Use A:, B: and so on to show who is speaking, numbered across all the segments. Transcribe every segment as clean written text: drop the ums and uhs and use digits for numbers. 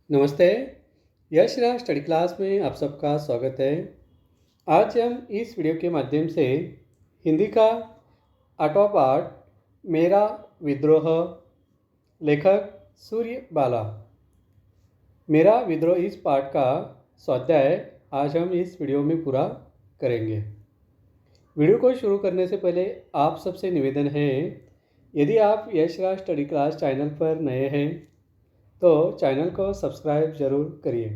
A: नमस्ते। Yash Raj study class में आप सबका स्वागत है। आज हम इस वीडियो के माध्यम से हिंदी का आठवां पाठ मेरा विद्रोह, लेखक सूर्य बाला। मेरा विद्रोह इस पाठ का स्वाध्याय आज हम इस वीडियो में पूरा करेंगे। वीडियो को शुरू करने से पहले आप सबसे निवेदन है, यदि आप Yash Raj study class channel पर नए हैं तो चैनल को सब्सक्राइब जरूर करिए।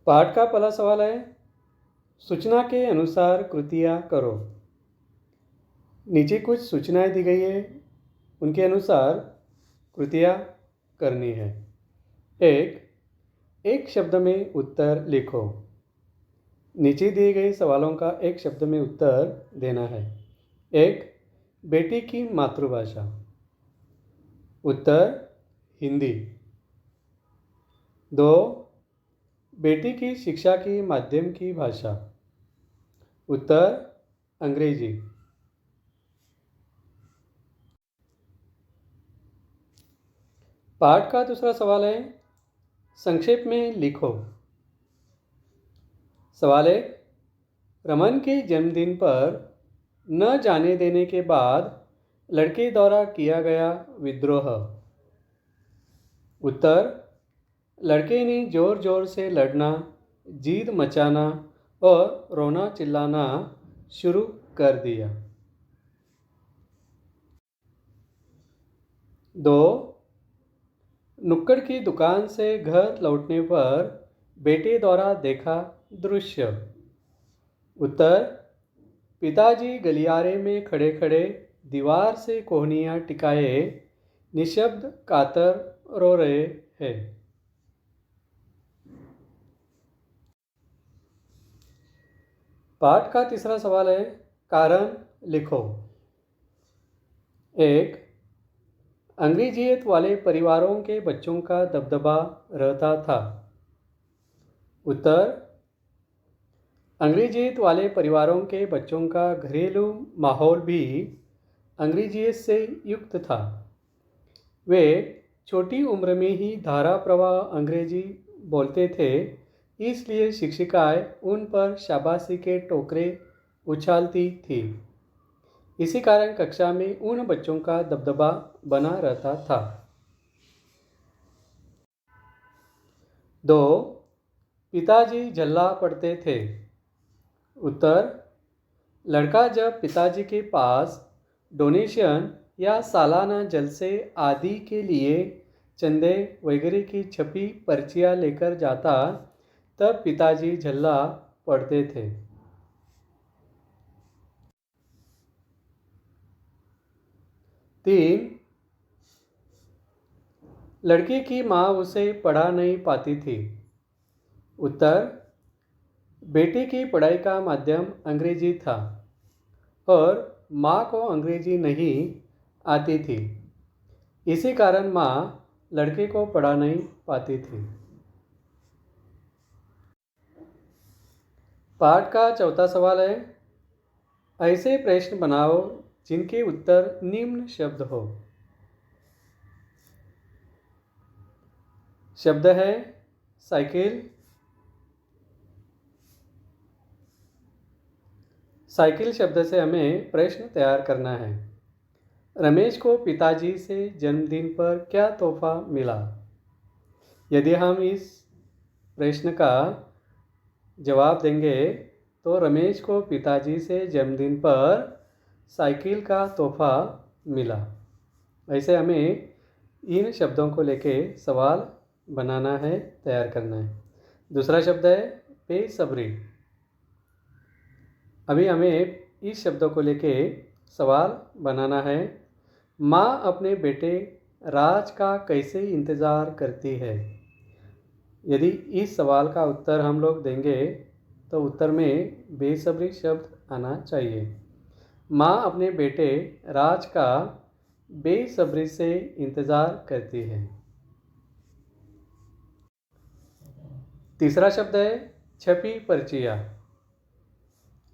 A: पाठ का पहला सवाल है, सूचना के अनुसार कृतियाँ करो। नीचे कुछ सूचनाएं दी गई है, उनके अनुसार कृतियाँ करनी है। एक शब्द में उत्तर लिखो। नीचे दिए गए सवालों का एक शब्द में उत्तर देना है। बेटी की मातृभाषा। उत्तर हिंदी। 2, बेटी की शिक्षा की माध्यम की भाषा। उत्तर अंग्रेजी। पाठ का दूसरा सवाल है, संक्षेप में लिखो। सवाल 1, रमन के जन्मदिन पर न जाने देने के बाद लड़के द्वारा किया गया विद्रोह। उत्तर लड़के ने जोर जोर से लड़ना, जिद मचाना और रोना चिल्लाना शुरू कर दिया। 2, नुक्कड़ की दुकान से घर लौटने पर बेटे द्वारा देखा दृश्य। उत्तर पिताजी गलियारे में खड़े खड़े दीवार से कोहनियाँ टिकाए निशब्द कातर रो रहे हैं। पाठ का तीसरा सवाल है, कारण लिखो। 1, अंग्रेजियत वाले परिवारों के बच्चों का दबदबा रहता था। उत्तर अंग्रेजियत वाले परिवारों के बच्चों का घरेलू माहौल भी अंग्रेजियत से युक्त था। वे छोटी उम्र में ही धारा प्रवाह अंग्रेजी बोलते थे, इसलिए शिक्षिकाएं उन पर शाबाशी के टोकरे उछालती थी। इसी कारण कक्षा में उन बच्चों का दबदबा बना रहता था। 2, पिताजी झल्ला पड़ते थे। उत्तर लड़का जब पिताजी के पास डोनेशन या सालाना जलसे आदि के लिए चंदे वगैरह की छपी पर्चियाँ लेकर जाता, तब पिताजी झल्ला पड़ते थे। 3, लड़की की माँ उसे पढ़ा नहीं पाती थी। उत्तर बेटी की पढ़ाई का माध्यम अंग्रेजी था और माँ को अंग्रेजी नहीं आती थी, इसी कारण माँ लड़के को पढ़ा नहीं पाती थी। पाठ का चौथा सवाल है, ऐसे प्रश्न बनाओ जिनके उत्तर निम्न शब्द हो। शब्द है साइकिल। साइकिल शब्द से हमें प्रश्न तैयार करना है। रमेश को पिताजी से जन्मदिन पर क्या तोहफा मिला? यदि हम इस प्रश्न का जवाब देंगे तो रमेश को पिताजी से जन्मदिन पर साइकिल का तोहफा मिला। ऐसे हमें इन शब्दों को लेके सवाल बनाना है, तैयार करना है। दूसरा शब्द है बेसब्री। अभी हमें इस शब्दों को लेके सवाल बनाना है। माँ अपने बेटे राज का कैसे इंतज़ार करती है? यदि इस सवाल का उत्तर हम लोग देंगे तो उत्तर में बेसब्री शब्द आना चाहिए। माँ अपने बेटे राज का बेसब्री से इंतज़ार करती है। तीसरा शब्द है छपी पर्चियाँ।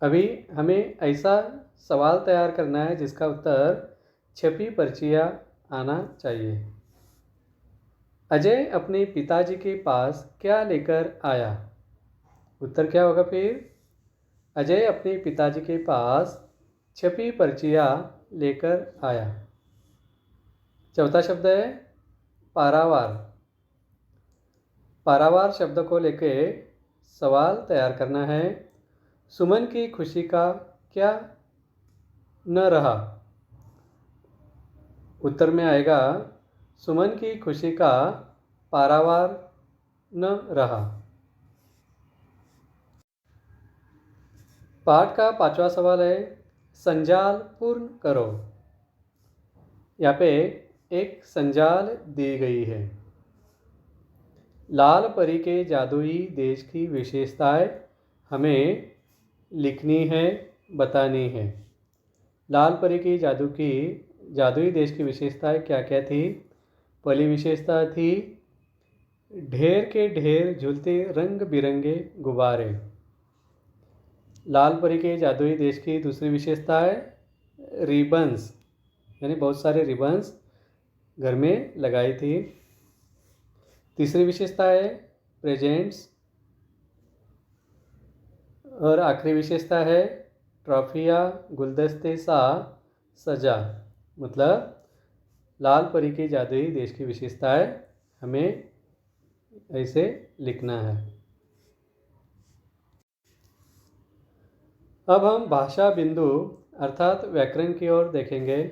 A: अभी हमें ऐसा सवाल तैयार करना है जिसका उत्तर छपी पर्चियाँ आना चाहिए। अजय अपने पिताजी के पास क्या लेकर आया? उत्तर क्या होगा फिर? अजय अपने पिताजी के पास छपी पर्चियाँ लेकर आया। चौथा शब्द है पारावार। पारावार शब्द को लेकर सवाल तैयार करना है। सुमन की खुशी का क्या न रहा? उत्तर में आएगा सुमन की खुशी का पारावार न रहा। पाठ का पांचवा सवाल है संजाल पूर्ण करो। यहाँ पे एक संजाल दी गई है। लाल परी के जादुई देश की विशेषताएं हमें लिखनी है, बतानी है। लाल परी की जादुई देश की विशेषताएं क्या क्या थी? पहली विशेषता थी ढेर के ढेर झूलते रंग बिरंगे गुब्बारे। लाल परी के जादुई देश की दूसरी विशेषता है रिबन्स, यानी बहुत सारे रिबन्स घर में लगाई थी। तीसरी विशेषता है प्रेजेंट्स। और आखिरी विशेषता है ट्रॉफिया गुलदस्ते सा सजा। मतलब लाल परी के जादुई देश की विशेषताएं हमें ऐसे लिखना है। अब हम भाषा बिंदु अर्थात व्याकरण की ओर देखेंगे।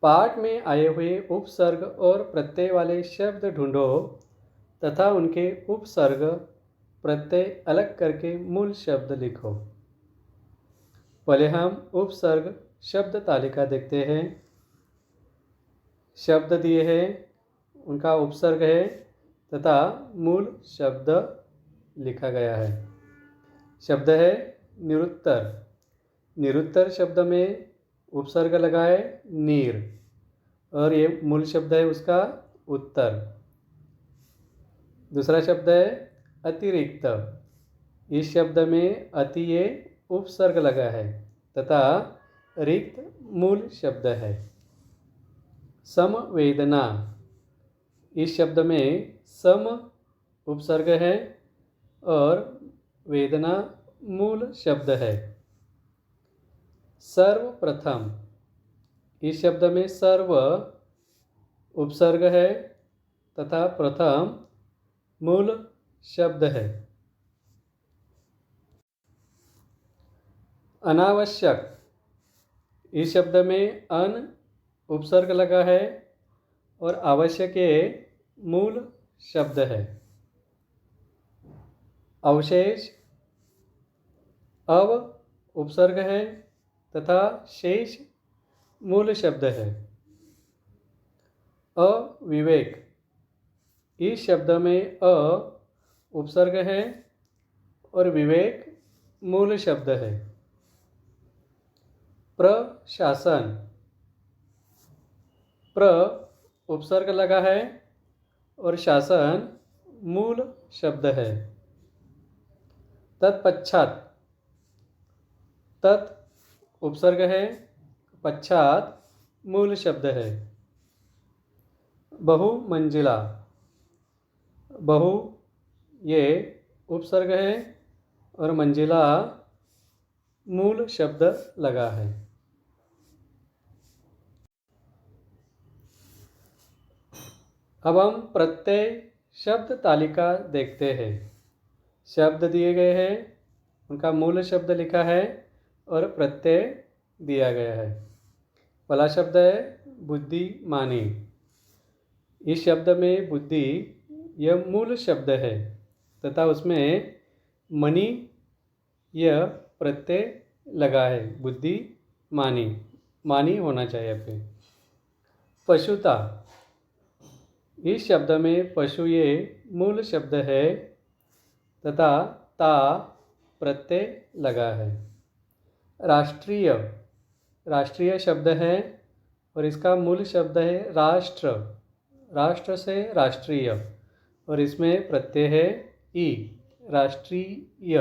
A: पाठ में आए हुए उपसर्ग और प्रत्यय वाले शब्द ढूंढो तथा उनके उपसर्ग प्रत्यय अलग करके मूल शब्द लिखो। पहले हम उपसर्ग शब्द तालिका देखते हैं। शब्द दिए हैं, उनका उपसर्ग है तथा मूल शब्द लिखा गया है। शब्द है निरुत्तर। निरुत्तर शब्द में उपसर्ग लगा है नीर और ये मूल शब्द है उसका उत्तर। दूसरा शब्द है अतिरिक्त। इस शब्द में अति ये उपसर्ग लगा है तथा रिक्त मूल शब्द है। समवेदना। इस शब्द में सम उपसर्ग है और वेदना मूल शब्द है। सर्वप्रथम। इस शब्द में सर्व उपसर्ग है तथा प्रथम मूल शब्द है। अनावश्यक। इस शब्द में अन उपसर्ग लगा है और आवश्यक ये मूल शब्द है। अवशेष। अव उपसर्ग है तथा शेष मूल शब्द है। अविवेक। इस शब्द में अ उपसर्ग है और विवेक मूल शब्द है। प्रशासन। प्र उपसर्ग लगा है और शासन मूल शब्द है। तत्पश्चात। तत् उपसर्ग है, पश्चात मूल शब्द है। बहुमंजिला। बहु ये उपसर्ग है और मंजिला मूल शब्द लगा है। अब हम प्रत्यय शब्द तालिका देखते हैं। शब्द दिए गए हैं, उनका मूल शब्द लिखा है और प्रत्यय दिया गया है। पहला शब्द है बुद्धिमानी। इस शब्द में बुद्धि यह मूल शब्द है तथा उसमें मनी यह प्रत्यय लगा है। बुद्धिमानी, मानी होना चाहिए पे। पशुता। इस शब्द में पशु ये मूल शब्द है तथा ता प्रत्यय लगा है। राष्ट्रीय। राष्ट्रीय शब्द है और इसका मूल शब्द है राष्ट्र। राष्ट्र से राष्ट्रीय और इसमें प्रत्यय है ई, राष्ट्रीय।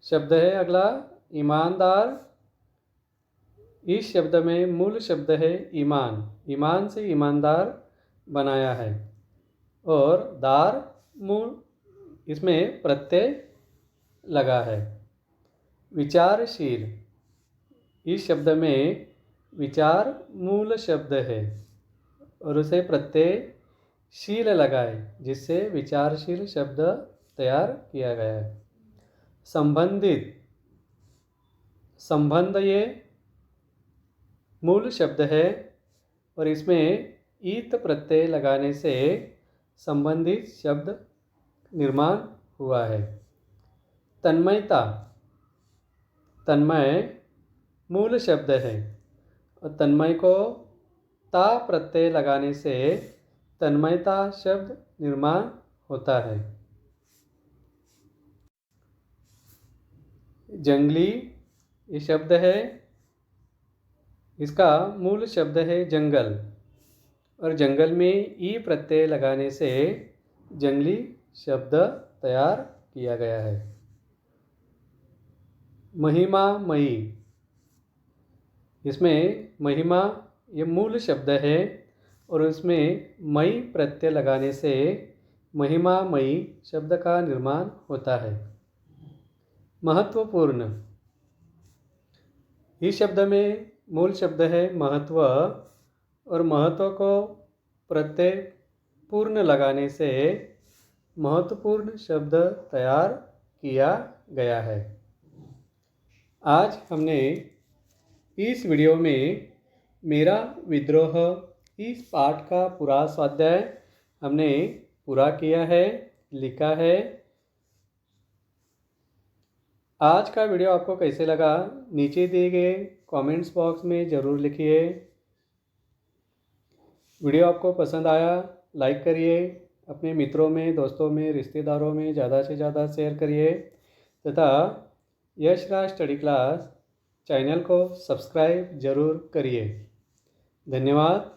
A: शब्द है अगला ईमानदार। इस शब्द में मूल शब्द है ईमान। ईमान से ईमानदार बनाया है। और दार मूल, इसमें प्रत्यय लगा है। विचारशील, इस शब्द में विचार मूल शब्द है और उसे प्रत्यय शील लगा है, जिससे विचारशील शब्द तैयार किया गया है। संबंधित, संबंध ये मूल शब्द है और इसमें ईत प्रत्यय लगाने से संबंधित शब्द निर्माण हुआ है। तन्मयता, तन्मय मूल शब्द है और तन्मय को ता प्रत्यय लगाने से तन्मयता शब्द निर्माण होता है। जंगली ये शब्द है, इसका मूल शब्द है जंगल और जंगल में ई प्रत्यय लगाने से जंगली शब्द तैयार किया गया है। महिमामयी, इसमें महिमा ये मूल शब्द है और उसमें मई प्रत्यय लगाने से महिमामयी शब्द का निर्माण होता है। महत्वपूर्ण, इस शब्द में मूल शब्द है महत्व और महत्व को प्रत्यय पूर्ण लगाने से महत्वपूर्ण शब्द तैयार किया गया है। आज हमने इस वीडियो में मेरा विद्रोह इस पाठ का पूरा स्वाध्याय हमने पूरा किया है, लिखा है। आज का वीडियो आपको कैसे लगा नीचे दिए गए कमेंट्स बॉक्स में ज़रूर लिखिए। वीडियो आपको पसंद आया लाइक करिए, अपने मित्रों में, दोस्तों में, रिश्तेदारों में ज़्यादा से ज़्यादा शेयर करिए तथा Yash Raj study class channel को सब्सक्राइब ज़रूर करिए। धन्यवाद।